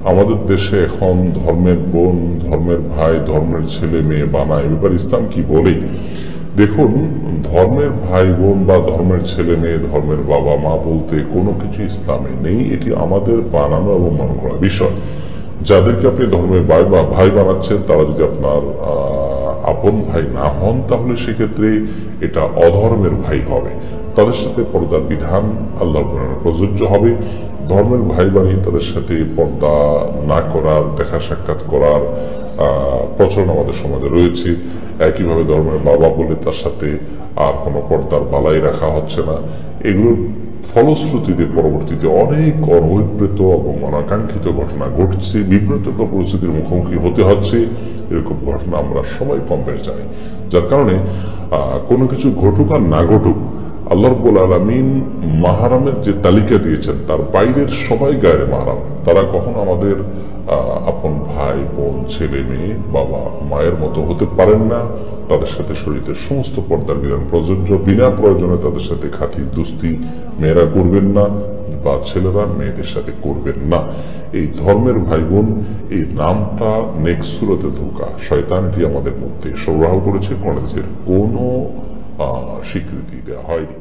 আমাদের দেশে এখন ধর্মের বোন, ধর্মের ভাই, ধর্মের ছেলে মেয়ে বানায়, এবার ইসলাম কি বলে? দেখুন, ধর্মের ভাই বোন বা ধর্মের ছেলে মেয়ে, ধর্মের বাবা মা বলতে কোনো কিছু ইসলামে নেই। এটি আমাদের বানানো এবং মনে করা বিষয়। যাদেরকে আপনি ধর্মের ভাই বানাচ্ছেন, তারা যদি আপনার আপন ভাই না হন, তাহলে সেক্ষেত্রে এটা অধর্মের ভাই হবে। তাদের সাথে পর্দার বিধান আল্লাহর প্রযোজ্য হবে। ধর্মের ভাই বানিয়ে তাদের সাথে পর্দা না করার, দেখা সাক্ষাৎ করার প্রচলন আমাদের সমাজে রয়েছে। একইভাবে ধর্মের বাবা বলে তার সাথে আর কোনো পর্দার বালাই রাখা হচ্ছে না। এগুলোর ফলশ্রুতিতে পরবর্তীতে অনেক অনভিপ্রেত এবং অনাকাঙ্ক্ষিত ঘটনা ঘটছে, বিব্রতকর পরিস্থিতির মুখোমুখি হতে হচ্ছে। এরকম ঘটনা আমরা সবাই কম বেশ জানি। যার কারণে কোনো কিছু ঘটুক আর না ঘটুক, আল্লাহ রাব্বুল আলামিন মাহরামের যে তালিকা দিয়েছেন, তার বাইরের সবাই গায়রে মাহরাম। তারা কখনো আমাদের আপন ভাই বোন, ছেলে মেয়ে, বাবা মায়ের মতো হতে পারেন না। তাদের সাথে শরীয়তের সমস্ত পর্দার বিধান প্রযোজ্য। বিনা প্রয়োজনে তাদের সাথে খাতির দুস্তি মেয়েরা করবেন না, বা ছেলেরা মেয়েদের সাথে করবেন না। এই ধর্মের ভাই বোন, এই নামটা নেক্সট সূরাতে ধোঁকা। শয়তানটি আমাদের মধ্যে সরবরাহ করেছে, কোরআনের কোনো স্বীকৃতি দেওয়া হয়নি।